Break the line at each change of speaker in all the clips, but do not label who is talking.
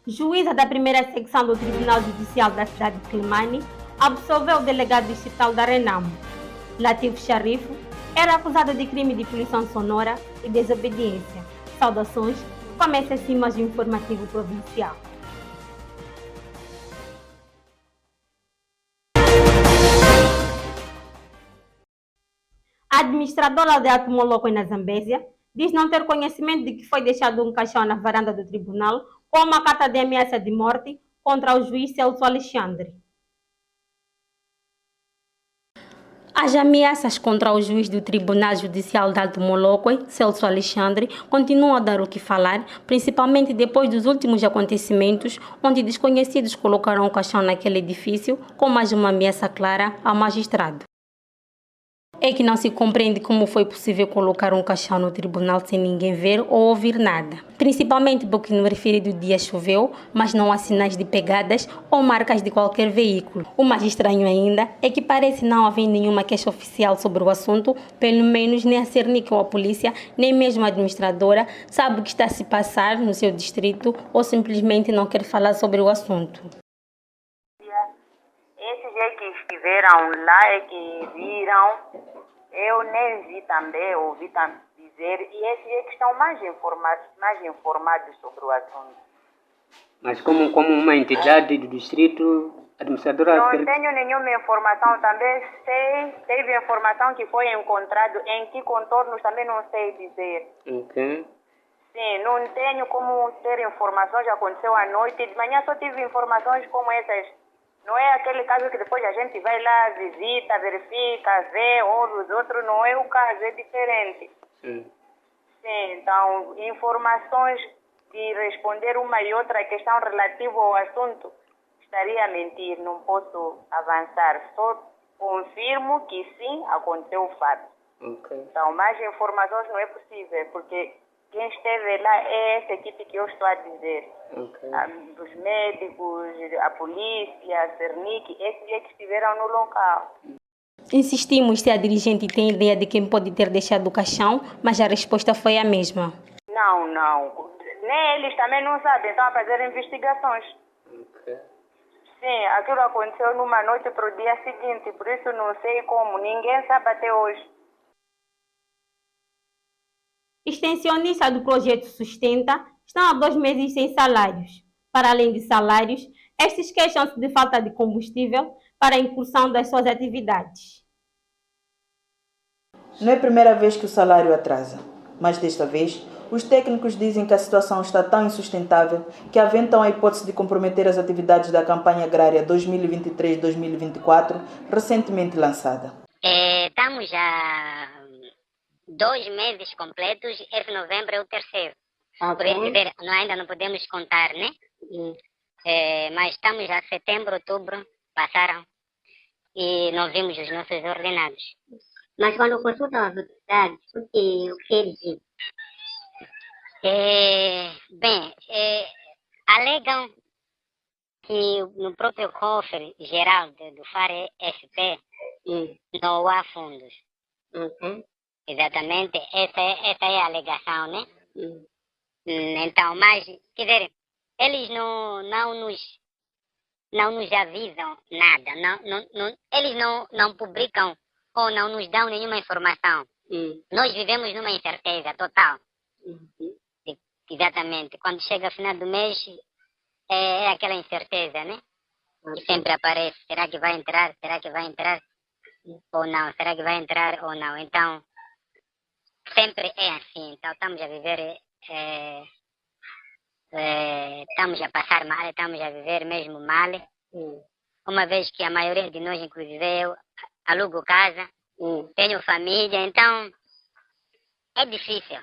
Juíza da primeira secção do Tribunal Judicial da cidade de Climane absolveu o delegado distrital da Renamo. Latif Sharif era acusado de crime de poluição sonora e desobediência. Saudações, começa assim mais um informativo provincial. A administradora de Atumoloco na Zambésia diz não ter conhecimento de que foi deixado um caixão na varanda do tribunal com uma carta de ameaça de morte contra o juiz Celso Alexandre. As ameaças contra o juiz do Tribunal Judicial de Alto Moloco, Celso Alexandre, continuam a dar o que falar, principalmente depois dos últimos acontecimentos, onde desconhecidos colocaram o caixão naquele edifício com mais uma ameaça clara ao magistrado. É que não se compreende como foi possível colocar um caixão no tribunal sem ninguém ver ou ouvir nada. Principalmente porque no referido dia choveu, mas não há sinais de pegadas ou marcas de qualquer veículo. O mais estranho ainda é que parece não haver nenhuma queixa oficial sobre o assunto, pelo menos nem a Cernic ou a polícia, nem mesmo a administradora, sabe o que está a se passar no seu distrito ou simplesmente não quer falar sobre o assunto.
Esses é que estiveram lá, é que viram, eu nem vi também, ouvi dizer, e esses é que estão mais informados sobre o assunto.
Mas como uma entidade do distrito, administradora...
Não tenho nenhuma informação, também teve informação que foi encontrado, em que contornos também não sei dizer.
Ok.
Sim, não tenho como ter informações, aconteceu à noite, de manhã só tive informações como essas. Não é aquele caso que depois a gente vai lá, visita, verifica, vê, ouve os outros, não é o caso, é diferente.
Sim.
Sim, então, informações de responder uma e outra questão relativa ao assunto, estaria a mentir, não posso avançar. Só confirmo que sim, aconteceu o fato.
Ok.
Então, mais informações não é possível, porque quem esteve lá é essa equipe que eu estou a dizer.
Ok.
Os médicos, a polícia, a Cernic, esses é que estiveram no local.
Insistimos se a dirigente tem ideia de quem pode ter deixado o caixão, mas a resposta foi a mesma.
Não. Nem eles também não sabem, estão a fazer investigações.
Ok.
Sim, aquilo aconteceu numa noite para o dia seguinte, por isso não sei como, ninguém sabe até hoje.
Extensionistas do projeto Sustenta estão há 2 meses sem salários. Para além de salários, estes queixam-se de falta de combustível para a incursão das suas atividades.
Não é a primeira vez que o salário atrasa, mas desta vez, os técnicos dizem que a situação está tão insustentável que aventam a hipótese de comprometer as atividades da campanha agrária 2023-2024, recentemente lançada.
Estamos já 2 meses completos, esse novembro é o terceiro.
Okay.
Por isso dizer, nós ainda não podemos contar, né? Mas estamos já setembro, outubro, passaram e não vimos os nossos ordenados.
Mas quando consultam as autoridades, o que eles dizem?
Alegam que no próprio cofre geral do FARE SP não há fundos.
Okay.
Exatamente, essa é a alegação, né? Então, mas, quer dizer, eles não nos avisam nada, eles não publicam ou não nos dão nenhuma informação. Nós vivemos numa incerteza total. Exatamente, quando chega o final do mês, é aquela incerteza, né? Que sempre aparece, será que vai entrar, ou não, será que vai entrar ou não, então... Sempre é assim, então estamos a viver, estamos a passar mal, estamos a viver mesmo mal. Uma vez que a maioria de nós, inclusive eu, alugo casa, tenho família, então é difícil.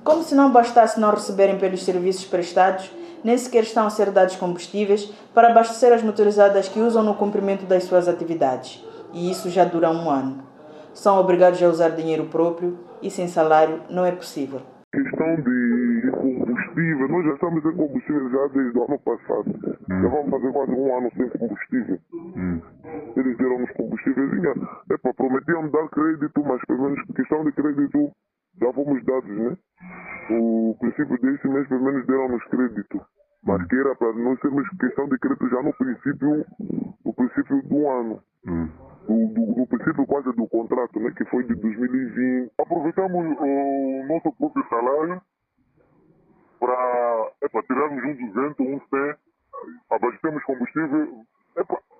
Como se não bastasse não receberem pelos serviços prestados, nem sequer estão a ser dados combustíveis para abastecer as motorizadas que usam no cumprimento das suas atividades. E isso já dura 1 ano. São obrigados a usar dinheiro próprio e sem salário não é possível.
Questão de combustível, nós já estamos sem combustível já desde o ano passado. Já vamos fazer quase 1 ano sem combustível. Eles deram-nos combustíveis. Prometiam dar crédito, mas pelo menos por questão de crédito já fomos dados, né? O princípio desse mês pelo menos deram-nos crédito. mas que era para nós termos questão de crédito já no princípio do ano. No princípio quase do contrato, né, que foi de 2020. Aproveitamos o nosso próprio salário para tirarmos um 200, um 100, abastecemos combustível.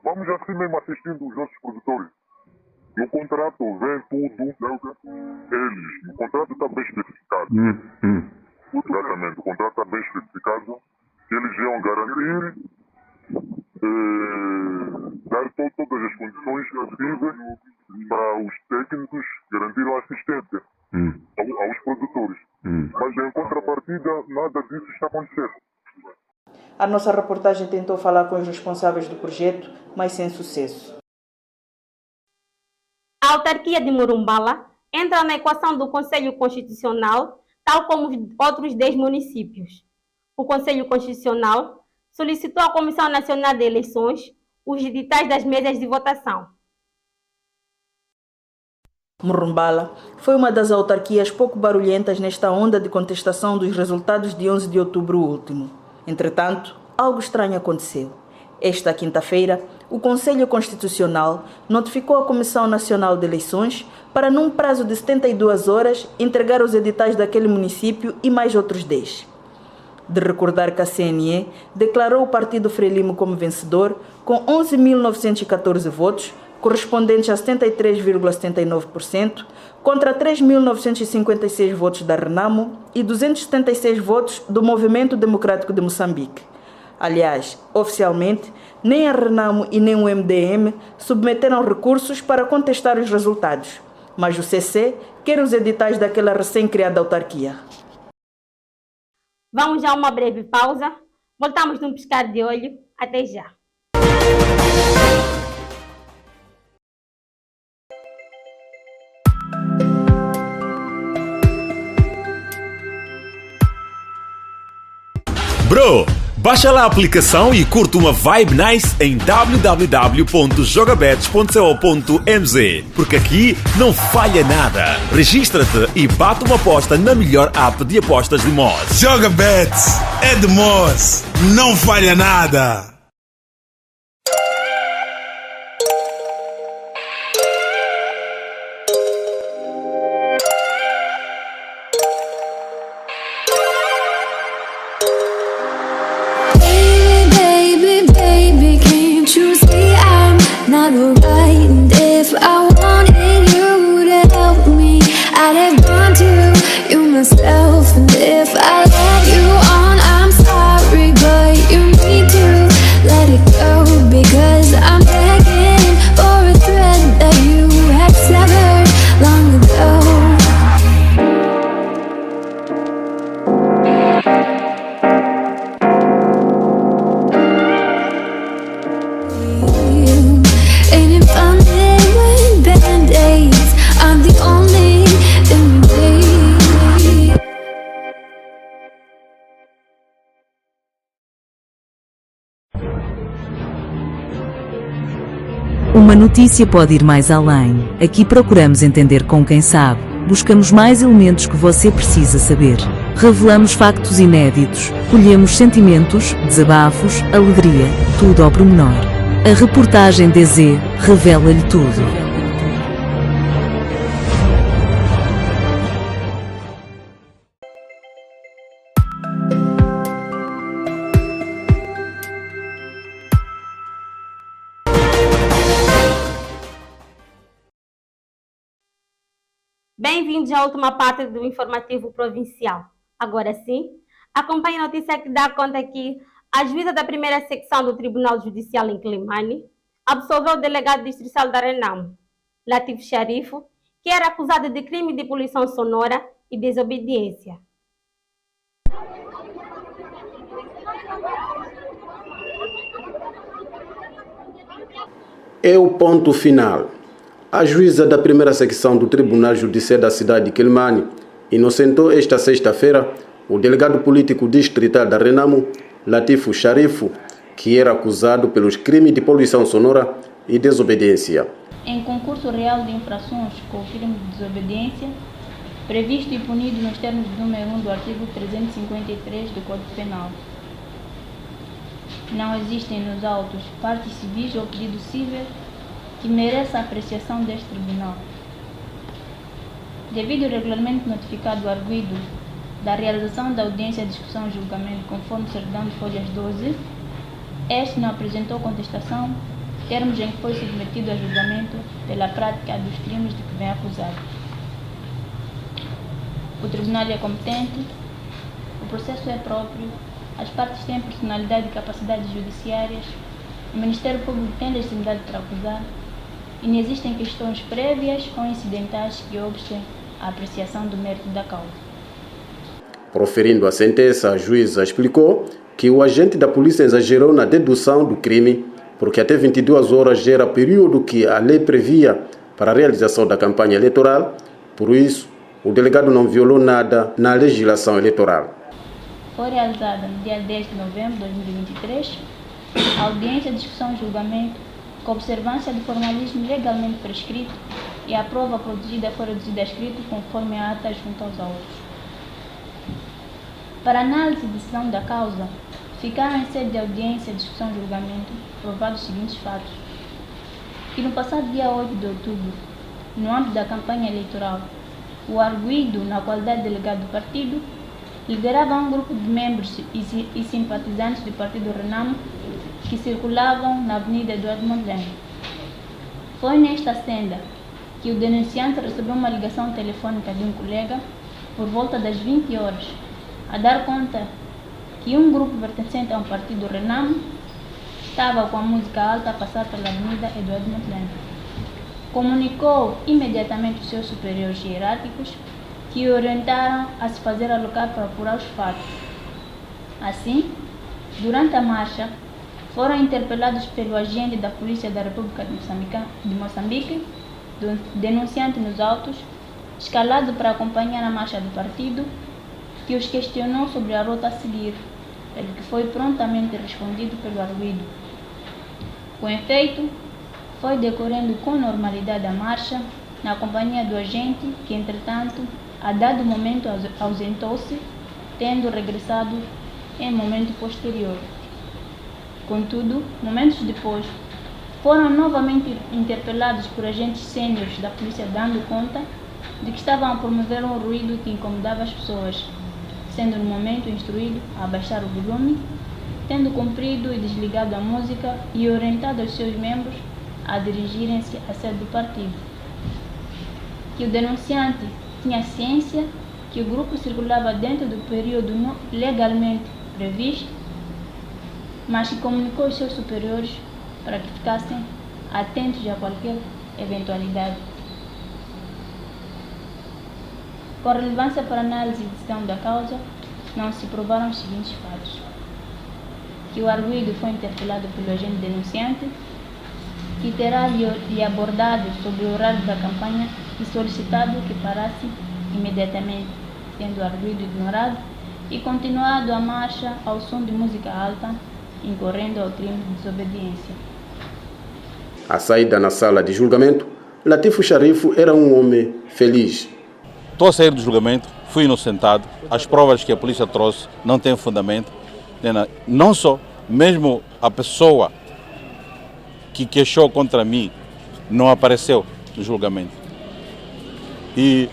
Vamos assim mesmo assistindo os nossos produtores. No contrato vem tudo, eles. O contrato está bem especificado. Exatamente, o contrato está bem especificado. Eles iam garantir, dar todas as condições possíveis para os técnicos garantir a assistência aos produtores. Mas em contrapartida, nada disso está acontecendo.
A nossa reportagem tentou falar com os responsáveis do projeto, mas sem sucesso.
A autarquia de Murumbala entra na equação do Conselho Constitucional, tal como os outros 10 municípios. O Conselho Constitucional solicitou à Comissão Nacional de Eleições os editais das mesas de votação.
Murumbala foi uma das autarquias pouco barulhentas nesta onda de contestação dos resultados de 11 de outubro último. Entretanto, algo estranho aconteceu. Esta quinta-feira, o Conselho Constitucional notificou a Comissão Nacional de Eleições para, num prazo de 72 horas, entregar os editais daquele município e mais outros 10. De recordar que a CNE declarou o Partido Frelimo como vencedor com 11.914 votos, correspondentes a 73,79%, contra 3.956 votos da Renamo e 276 votos do Movimento Democrático de Moçambique. Aliás, oficialmente, nem a Renamo e nem o MDM submeteram recursos para contestar os resultados, mas o CC quer os editais daquela recém-criada autarquia.
Vamos a uma breve pausa. Voltamos num piscar de olho. Até já.
Bro, baixa lá a aplicação e curta uma vibe nice em www.jogabets.co.mz, porque aqui não falha nada. Registra-te e bate uma aposta na melhor app de apostas de Moz.
Jogabets é de Moz, não falha nada.
Uma notícia pode ir mais além. Aqui procuramos entender com quem sabe. Buscamos mais elementos que você precisa saber. Revelamos factos inéditos. Colhemos sentimentos, desabafos, alegria, tudo ao pormenor. A reportagem DZ revela-lhe tudo.
Bem-vindos à última parte do informativo provincial. Agora sim, acompanhe a notícia que dá conta que a juíza da primeira secção do Tribunal Judicial em Climane absolveu o delegado distrital da Renamo, Latif Sharifo, que era acusado de crime de poluição sonora e desobediência.
É o ponto final. A juíza da primeira secção do Tribunal Judicial da cidade de Quelimane inocentou esta sexta-feira o delegado político distrital da Renamo, Latif Sharifo, que era acusado pelos crimes de poluição sonora e desobediência.
Em concurso real de infrações com o crime de desobediência, previsto e punido nos termos do número 1 do artigo 353 do Código Penal. não existem nos autos partes civis ou pedido civil que mereça a apreciação deste tribunal. Devido ao regulamento notificado ao arguido da realização da audiência, discussão e julgamento conforme certidão de folhas 12, este não apresentou contestação, termos em que foi submetido a julgamento pela prática dos crimes de que vem acusado. O tribunal é competente, o processo é próprio, as partes têm personalidade e capacidades judiciárias, o Ministério Público tem legitimidade para acusar e não existem questões prévias ou incidentais que obstem a apreciação do mérito da causa.
Proferindo a sentença, a juíza explicou que o agente da polícia exagerou na dedução do crime, porque até 22 horas era período que a lei previa para a realização da campanha eleitoral, por isso o delegado não violou nada na legislação eleitoral.
Foi realizada no dia 10 de novembro de 2023 a audiência, discussão e julgamento com observância do formalismo legalmente prescrito e a prova produzida foi reduzida a escrito conforme a ata junto aos autos. Para análise e decisão da causa, ficaram em sede de audiência, discussão e julgamento provados os seguintes fatos: que no passado dia 8 de outubro, no âmbito da campanha eleitoral, o arguido, na qualidade de delegado do partido, liderava um grupo de membros e simpatizantes do partido Renamo que circulavam na Avenida Eduardo Mondlane. Foi nesta senda que o denunciante recebeu uma ligação telefônica de um colega por volta das 20 horas, a dar conta que um grupo pertencente a um partido Renamo estava com a música alta a passar pela Avenida Eduardo Mondlane. Comunicou imediatamente os seus superiores hierárquicos, que o orientaram a se fazer alocar para apurar os fatos. Assim, durante a marcha, foram interpelados pelo agente da Polícia da República de Moçambique, denunciante nos autos, escalado para acompanhar a marcha do partido, que os questionou sobre a rota a seguir, pelo que foi prontamente respondido pelo arguido. Com efeito, foi decorrendo com normalidade a marcha, na companhia do agente, que entretanto, a dado momento ausentou-se, tendo regressado em momento posterior. Contudo, momentos depois, foram novamente interpelados por agentes sêniores da polícia, dando conta de que estavam a promover um ruído que incomodava as pessoas, sendo no momento instruído a abaixar o volume, tendo cumprido e desligado a música e orientado os seus membros a dirigirem-se à sede do partido. Que o denunciante tinha ciência que o grupo circulava dentro do período legalmente previsto, mas que comunicou aos seus superiores para que ficassem atentos a qualquer eventualidade. Com relevância para a análise e decisão da causa, não se provaram os seguintes fatos: que o arguido foi interpelado pelo agente denunciante, que terá lhe abordado sobre o horário da campanha e solicitado que parasse imediatamente, tendo o arguido ignorado e continuado a marcha ao som de música alta, incorrendo ao crime de desobediência.
À saída na sala de julgamento, Latifo Sharifo era um homem feliz.
Estou a sair do julgamento, fui inocentado, as provas que a polícia trouxe não têm fundamento. Não só, mesmo a pessoa que queixou contra mim não apareceu no julgamento. E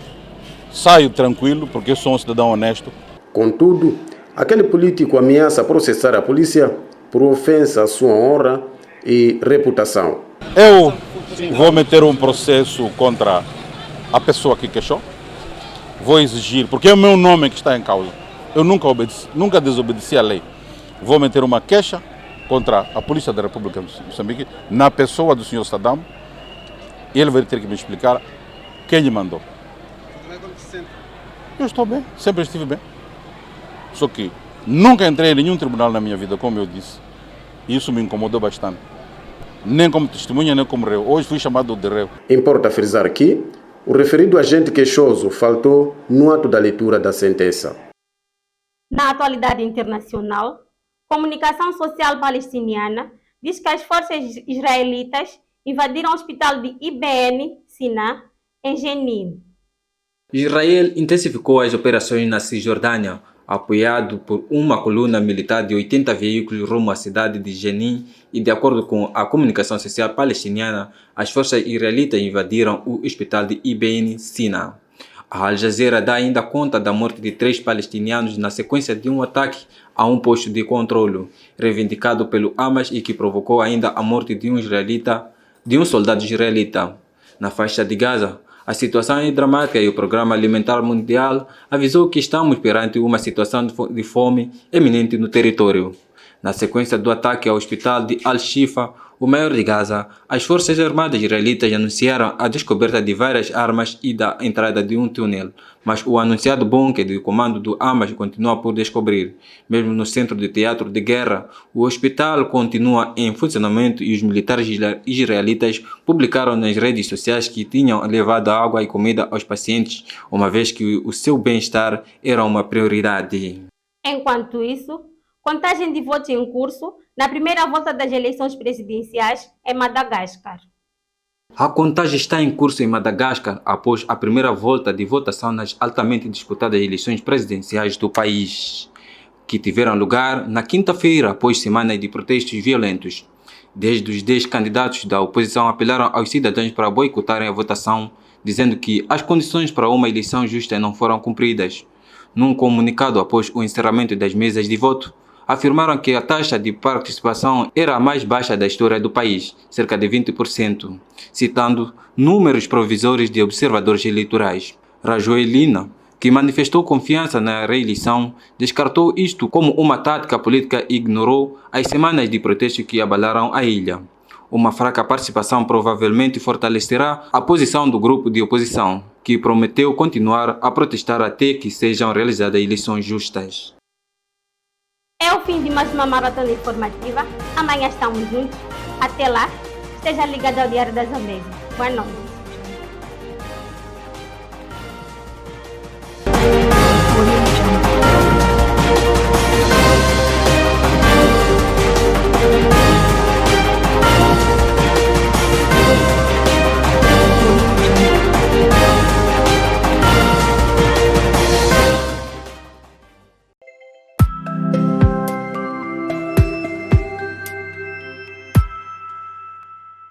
saio tranquilo porque eu sou um cidadão honesto.
Contudo, aquele político ameaça processar a polícia por ofensa à sua honra e reputação.
Eu vou meter um processo contra a pessoa que queixou. Vou exigir, porque é o meu nome que está em causa. Eu nunca desobedeci à lei. Vou meter uma queixa contra a Polícia da República de Moçambique, na pessoa do Sr. Saddam, e ele vai ter que me explicar quem lhe mandou. Eu estou bem, sempre estive bem. Só que nunca entrei em nenhum tribunal na minha vida, como eu disse. E isso me incomodou bastante. Nem como testemunha, nem como réu. Hoje fui chamado de réu.
Importa frisar que o referido agente queixoso faltou no ato da leitura da sentença.
Na atualidade internacional, Comunicação Social Palestiniana diz que as forças israelitas invadiram o hospital de Ibn Sina, em Jenin.
Israel intensificou as operações na Cisjordânia apoiado por uma coluna militar de 80 veículos rumo à cidade de Jenin e, de acordo com a comunicação social palestiniana, as forças israelitas invadiram o hospital de Ibn Sina. A Al Jazeera dá ainda conta da morte de 3 palestinianos na sequência de um ataque a um posto de controle, reivindicado pelo Hamas e que provocou ainda a morte de um soldado israelita. Na faixa de Gaza, a situação é dramática e o Programa Alimentar Mundial avisou que estamos perante uma situação de fome eminente no território. Na sequência do ataque ao hospital de Al-Shifa, o maior de Gaza, as Forças Armadas israelitas anunciaram a descoberta de várias armas e da entrada de um túnel, mas o anunciado bunker do comando do Hamas continua por descobrir. Mesmo no centro de teatro de guerra, o hospital continua em funcionamento e os militares israelitas publicaram nas redes sociais que tinham levado água e comida aos pacientes, uma vez que o seu bem-estar era uma prioridade.
Enquanto isso, contagem de votos em curso na primeira volta das eleições presidenciais em Madagascar.
A contagem está em curso em Madagascar após a primeira volta de votação nas altamente disputadas eleições presidenciais do país, que tiveram lugar na quinta-feira após semanas de protestos violentos. Desde os 10 candidatos da oposição apelaram aos cidadãos para boicotarem a votação, dizendo que as condições para uma eleição justa não foram cumpridas. Num comunicado após o encerramento das mesas de voto, afirmaram que a taxa de participação era a mais baixa da história do país, cerca de 20%, citando números provisórios de observadores eleitorais. Rajoelina, que manifestou confiança na reeleição, descartou isto como uma tática política e ignorou as semanas de protesto que abalaram a ilha. Uma fraca participação provavelmente fortalecerá a posição do grupo de oposição, que prometeu continuar a protestar até que sejam realizadas eleições justas.
É o fim de mais uma maratona informativa. Amanhã estamos juntos. Até lá, esteja ligado ao Diário das Américas. Boa noite.